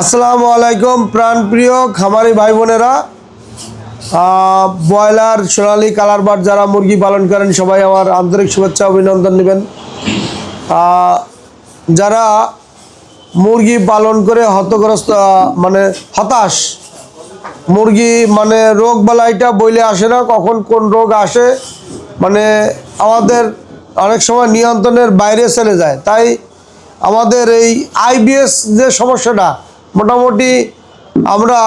আসসালামু আলাইকুম প্রাণপ্রিয় খামারি ভাই বোনেরা, ব্রয়লার সোনালী কালারবার্ড যারা মুরগি পালন করেন সবাই আমার আন্তরিক শুভেচ্ছা অভিনন্দন নেবেন। যারা মুরগি পালন করে হতগ্রস্ত মানে হতাশ, মুরগি মানে রোগ বালাইটা বইলে আসে না, কখন কোন রোগ আসে মানে আমাদের অনেক সময় নিয়ন্ত্রণের বাইরে চলে যায়। তাই আমাদের এই আইবিএস যে সমস্যাটা মোটামুটি আমরা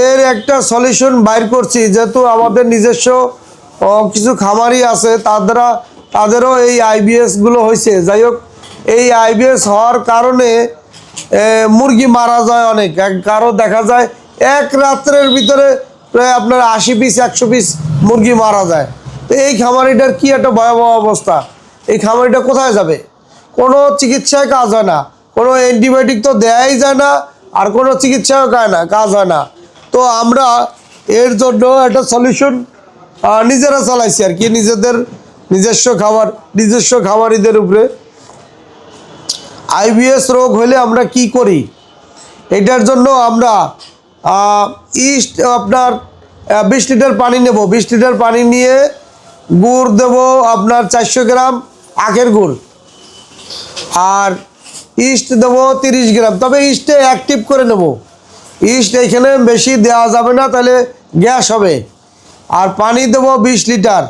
এর একটা সলিউশন বাইর করছি, যেহেতু আমাদের নিজস্ব কিছু খামারি আছে তাদেরও এই আইবিএসগুলো হয়েছে। যাই হোক, এই আইবিএস হওয়ার কারণে মুরগি মারা যায় অনেক, কারো দেখা যায় এক রাত্রের ভিতরে প্রায় আপনার 80 পিস 100 পিস মুরগি মারা যায়। তো এই খামারিটার কি একটা ভয়াবহ অবস্থা, এই খামারিটা কোথায় যাবে? কোনো চিকিৎসায় কাজ হয় না, কোনো অ্যান্টিবায়োটিক তো দেয়াই যায় না, আর কোনো চিকিৎসাও কাজ হয় না। তো আমরা এর জন্য একটা সলিউশন নিজেরা চালাইছি আর কি, নিজস্ব খামারিদের উপরে। আইবিএস রোগ হলে আমরা কি করি, এটার জন্য আমরা আপনার 20 লিটার পানি নেব। 20 লিটার পানি নিয়ে গুড় দেব আপনার 400 গ্রাম আখের গুড়, আর ইস্ট দেবো 30 গ্রাম। তবে ইস্টে অ্যাক্টিভ করে নেব, ইস্ট এখানে বেশি দেওয়া যাবে না, তাহলে গ্যাস হবে। আর পানি দেবো 20 লিটার,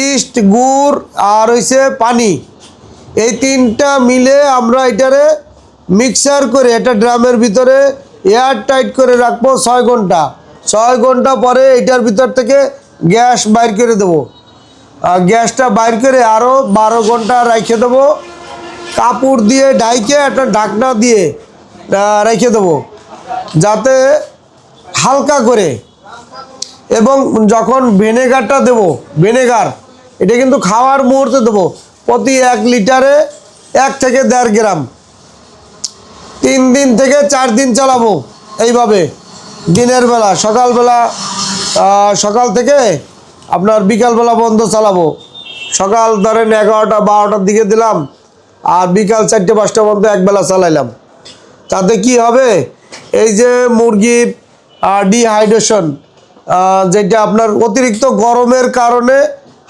ইস্ট গুড় আর হইছে পানি, এই তিনটা মিলে আমরা এটারে মিক্সার করে একটা ড্রামের ভিতরে এয়ার টাইট করে রাখবো 6 ঘন্টা। 6 ঘন্টা পরে এটার ভিতর থেকে গ্যাস বাইর করে দেবো। গ্যাসটা বাইর করে আরও 12 ঘন্টা রেখে দেবো, কাপড় দিয়ে ঢাইকে একটা ঢাকনা দিয়ে রেখে দেবো যাতে হালকা করে। এবং যখন ভিনেগারটা দেব, ভিনেগার এটা কিন্তু খাওয়ার মুহূর্তে দেবো, প্রতি 1 লিটারে 1 থেকে 1.5 গ্রাম। 3 দিন থেকে 4 দিন চালাবো এইভাবে। দিনের বেলা সকাল থেকে আপনার বিকালবেলা বন্ধ চালাবো। সকাল ধরেন 11টা 12টার দিকে দিলাম, আর বিকাল 4টে 5টা পর্যন্ত একবেলা চালাইলাম। তাতে কি হবে, এই যে মুরগির ডিহাইড্রেশন, যেটা আপনার অতিরিক্ত গরমের কারণে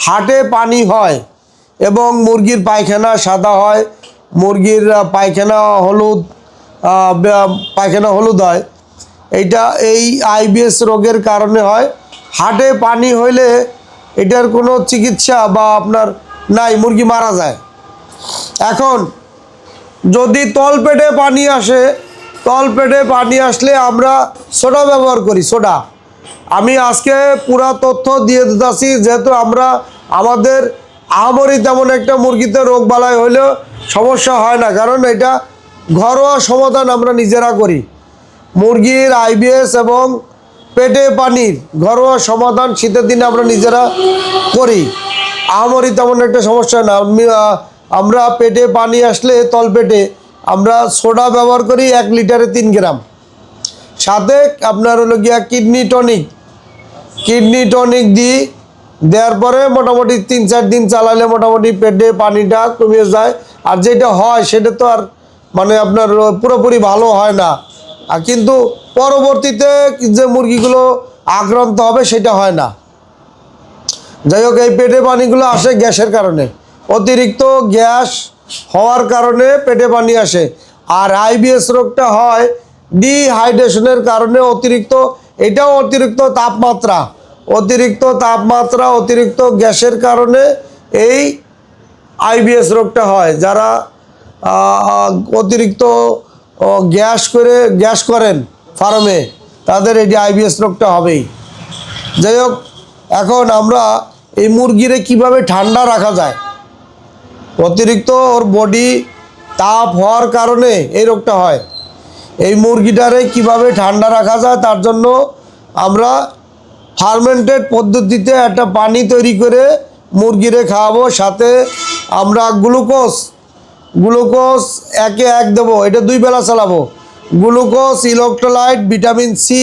হাটে পানি হয় এবং মুরগির পায়খানা সাদা হয়, মুরগির পায়খানা হলুদ হয়, এইটা এই আইবিএস রোগের কারণে হয়। হাটে পানি হইলে এটার কোনো চিকিৎসা বা আপনার নাই, মুরগি মারা যায়। এখন যদি তলপেটে পানি আসলে আমরা সোডা ব্যবহার করি। সোডা আমি আজকে পুরা তথ্য দিয়ে দিতেছি, যেহেতু আমাদের আহামরি তেমন একটা মুরগিতে রোগ বালাই হলেও সমস্যা হয় না, কারণ এটা ঘরোয়া সমাধান আমরা নিজেরা করি। মুরগির আইবিএস এবং পেটে পানির ঘরোয়া সমাধান শীতের দিনে আমরা নিজেরা করি, আহামরি তেমন একটা সমস্যা না। আমরা পেটে পানি আসলে তলপেটে আমরা সোডা ব্যবহার করি 1 লিটারে 3 গ্রাম। সাথে আপনার হলো গিয়া কিডনি টনিক দেওয়ার পরে মোটামুটি 3-4 দিন চালালে মোটামুটি পেটে পানিটা কমে যায়। আর যেটা হয় সেটা তো আর মানে আপনার পুরোপুরি ভালো হয় না, কিন্তু পরবর্তীতে যে মুরগিগুলো আক্রান্ত হবে সেটা হয় না। যাই হোক, এই পেটে পানিগুলো আসে গ্যাসের কারণে, অতিরিক্ত গ্যাস হওয়ার কারণে পেটে পানি আসে। আর আইবিএস রোগটা হয় ডিহাইড্রেশনের কারণে, অতিরিক্ত তাপমাত্রা অতিরিক্ত গ্যাসের কারণে এই আইবিএস রোগটা হয়। যারা অতিরিক্ত গ্যাস করেন ফার্মে, তাদের এই আইবিএস রোগটা হবেই। যাই হোক, এখন আমরা এই মুরগিরে কিভাবে ঠান্ডা রাখা যায়, অতিরিক্ত ওর বডি তাপ হওয়ার কারণে এই রোগটা হয়, এই মুরগিটারে কিভাবে ঠান্ডা রাখা যায় তার জন্য আমরা ফার্মেন্টেড পদ্ধতিতে একটা পানি তৈরি করে মুরগিরে খাওয়াবো। সাথে আমরা গ্লুকোজ 1-এ 1 দেবো, এটা 2 বেলা চালাবো। Glucose, electrolyte, vitamin C,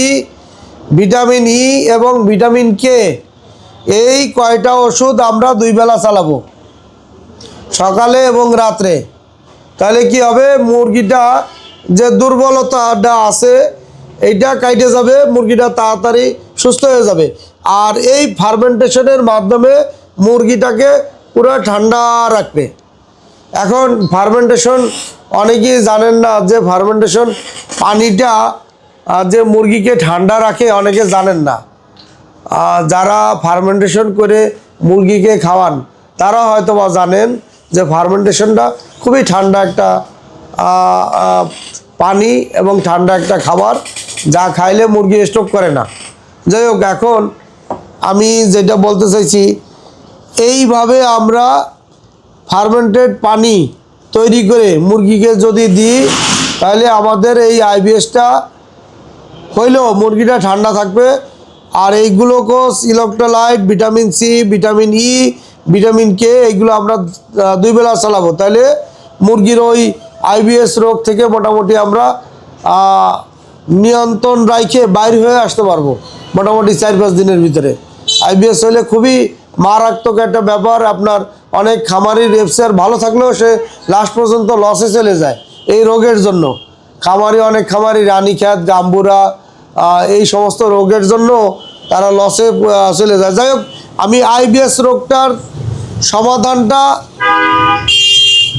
vitamin E এবং ভিটামিন কে, এই কয়টা ওষুধ আমরা 2 বেলা চালাবো, সকালে এবং রাত্রে। তাহলে কি হবে, মুরগিটা যে দুর্বলতাটা আছে এইটা কাইটে যাবে, মুরগিটা তাড়াতাড়ি সুস্থ হয়ে যাবে। আর এই ফার্মেন্টেশনের মাধ্যমে মুরগিটাকে পুরো ঠান্ডা রাখবে। এখন ফার্মেন্টেশন অনেকেই জানেন না যে ফার্মেন্টেশন পানিটা যে মুরগিকে ঠান্ডা রাখে, অনেকে জানেন না। যারা ফার্মেন্টেশন করে মুরগিকে খাওয়ান তারা হয়তো বা জানেন যে ফার্মেন্টেশনটা খুবই ঠান্ডা একটা পানি এবং ঠান্ডা একটা খাবার, যা খাইলে মুরগি স্ট্রোক করে না। যাই হোক, এখন আমি যেটা বলতে চাইছি, এইভাবে আমরা ফার্মেন্টেড পানি তৈরি করে মুরগিকে যদি দিই তাহলে আমাদের এই আইবিএসটা হইলেও মুরগিটা ঠান্ডা থাকবে। আর এই glucose, electrolyte, vitamin C, vitamin E, vitamin K এইগুলো আমরা 2 বেলা চালাবো, তাহলে মুরগির ওই আইবিএস রোগ থেকে মোটামুটি আমরা নিয়ন্ত্রণ রাখে বাইর হয়ে আসতে পারবো মোটামুটি 4-5 দিনের ভিতরে। আইবিএস হলে খুবই মারাত্মক একটা ব্যাপার। আপনার অনেক খামারি রেপসার ভালো থাকলেও সে লাস্ট পর্যন্ত লসে চলে যায় এই রোগের জন্য। অনেক খামারি রানীক্ষেত, গাম্বুরা এই সমস্ত রোগের জন্য তারা লসে চলে যায়। যাই হোক, আমি আইবিএস রোগটার সমাধানটা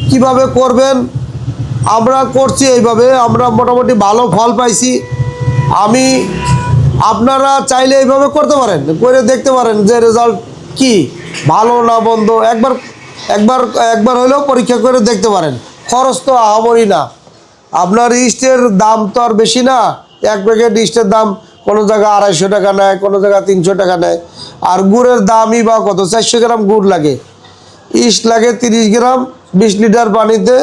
কিভাবে করবেন আমরা করছি এইভাবে, আমরা মোটামুটি ভালো ফল পাইছি। আপনারা চাইলে এইভাবে করতে পারেন, করে দেখতে পারেন যে রেজাল্ট কি ভালো না মন্দ, একবার হলেও পরীক্ষা করে দেখতে পারেন। খরচ তো আহামরি না। আপনার ইস্টের দাম তো আর বেশি না। এক প্যাকেট ইস্টের দাম কোনো জায়গায় 250 টাকা নেয়, কোনো জায়গায় 300 টাকা নেয়। আর গুড়ের দামই বা কত, 400 গ্রাম গুড় লাগে। ইস্ট লাগে 30 গ্রাম, 20 লিটার পানিতে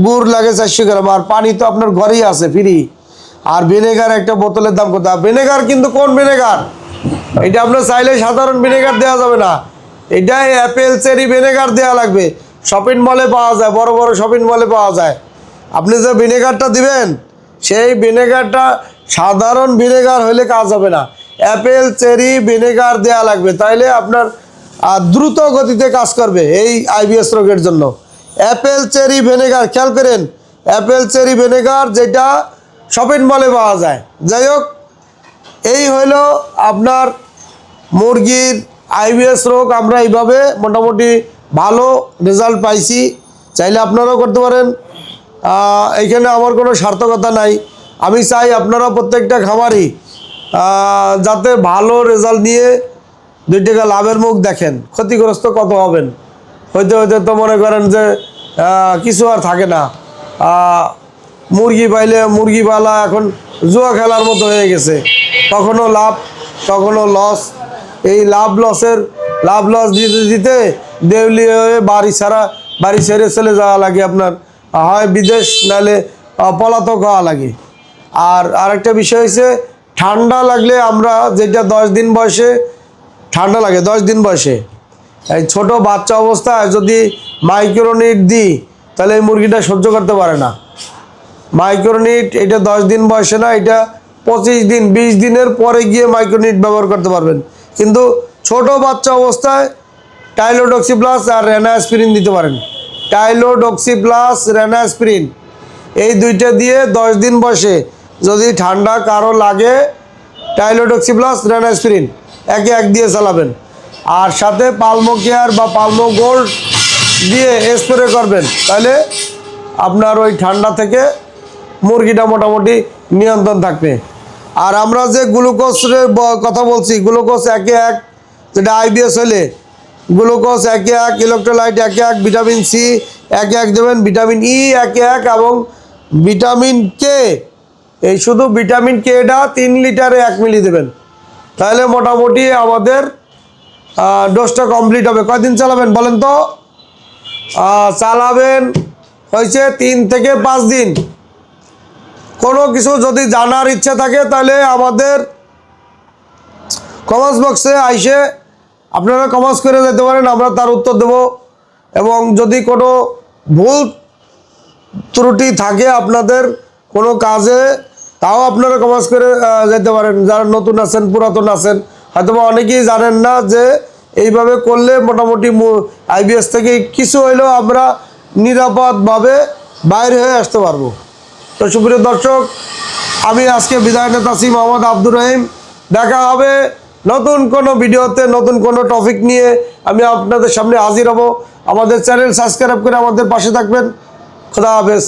গুড় লাগে 400 গ্রাম। আর পানি তো আপনার ঘরেই আছে ফ্রি। আর ভিনেগার একটা বোতলের দাম কত? ভিনেগার কিন্তু কোন ভিনেগার? এটা আপনার চাইলে সাধারণ ভিনেগার দেওয়া যাবে না, এটা অ্যাপেল চেরি ভিনেগার দেওয়া লাগবে। শপিং মলে পাওয়া যায়, বড় বড় শপিং মলে পাওয়া যায়। আপনি যে ভিনেগারটা দিবেন সেই ভিনেগারটা সাধারণ ভিনেগার হলে কাজ হবে না, অ্যাপেল চেরি ভিনেগার দেওয়া লাগবে। তাইলে আপনার দ্রুত গতিতে কাজ করবে এই আইবিএস রোগের জন্য। অ্যাপেল চেরি ভিনেগার, খেয়াল করেন, অ্যাপেল চেরি ভিনেগার যেটা শপিং মলে পাওয়া যায়। যাই হোক, এই হইল আপনার মুরগির আইবিএস রোগ। আমরা এইভাবে মোটামুটি ভালো রেজাল্ট পাইছি, চাইলে আপনারাও করতে পারেন। এইখানে আমার কোনো সার্থকতা নাই। আমি চাই আপনারা প্রত্যেকটা খামারই যাতে ভালো রেজাল্ট নিয়ে 2 টাকা লাভের মুখ দেখেন। ক্ষতিগ্রস্ত কত হবেন, হইতে হইতে তো মনে করেন যে কিছু আর থাকে না। মুরগি পাইলে মুরগিওয়ালা এখন জুয়া খেলার মতো হয়ে গেছে, কখনো লাভ কখনো লস। এই লাভ লস দিতে দিতে দেউলি হয়ে বাড়ি ছেড়ে চলে যাওয়া লাগে। আপনার হয় বিদেশ, নাহলে পলাতক হওয়া লাগে। আর আরেকটা বিষয় হচ্ছে, ঠান্ডা লাগলে আমরা যেটা 10 দিন বয়সে ঠান্ডা লাগে, 10 দিন বয়সে এই ছোট বাচ্চা অবস্থায় যদি মাইক্রোনিট দিই তাহলে এই মুরগিটা সহ্য করতে পারে না। মাইক্রোনিট এটা 10 দিন বয়সে না, এটা 25 দিন 20 দিনের পরে গিয়ে মাইক্রোনিট ব্যবহার করতে পারবেন। কিন্তু ছোট বাচ্চা অবস্থায় টাইলোডক্সি প্লাস আর রেনাস্পিরিন দিতে পারেন। টাইলোডক্সি প্লাস রেনাস্পিরিন এই দুইটা দিয়ে 10 দিন বয়সে যদি ঠান্ডা কারো লাগে, টাইলোডক্সি প্লাস রেনাস্পিরিন একে এক দিয়ে চালাবেন। আর সাথে পালমো কেয়ার বা পালমো গোল্ড দিয়ে স্প্রে করবেন, তাহলে আপনার ওই ঠান্ডা থেকে মুরগিটা মোটামুটি নিয়ন্ত্রণ থাকবে। আর আমরা যে গ্লুকোজের কথা বলছি, গ্লুকোজ 1:1 যেটা আইবিএস হলে গ্লুকোজ 1:1, ইলেকট্রোলাইট 1:1, ভিটামিন সি 1:1 দেবেন, ভিটামিন ই 1:1 এবং ভিটামিন কে, এই শুধু ভিটামিন কেটা 3 লিটারে 1 মিলি দেবেন। তাহলে মোটামুটি আমাদের ডোজটা কমপ্লিট হবে। কয়দিন চালাবেন বলেন তো? চালাবেন হয়েছে 3 থেকে 5 দিন। কোনো কিছু যদি জানার ইচ্ছা থাকে তাহলে আমাদের কমেন্টস বক্সে আইসে আপনারা কমেন্টস করে যেতে পারেন, আমরা তার উত্তর দেব। এবং যদি কোনো ভুল ত্রুটি থাকে আপনাদের কোনো কাজে, তাও আপনারা কমেন্টস করে যেতে পারেন। যারা নতুন আছেন, পুরাতন আছেন, হয়তো অনেকেই জানেন না যে এইভাবে করলে মোটামুটি আইবিএস থেকে কিছু হইলেও আমরা নিরাপদভাবে বাইরে হয়ে আসতে পারবো। তো সুপ্রিয় দর্শক, আমি আজকে বিদায় নিতেছি মোহাম্মদ আব্দুর রহিম। দেখা হবে নতুন কোনো ভিডিওতে, নতুন কোনো টপিক নিয়ে আমি আপনাদের সামনে হাজির হব। আমাদের চ্যানেল সাবস্ক্রাইব করে আমাদের পাশে থাকবেন। খোদা হাফেজ।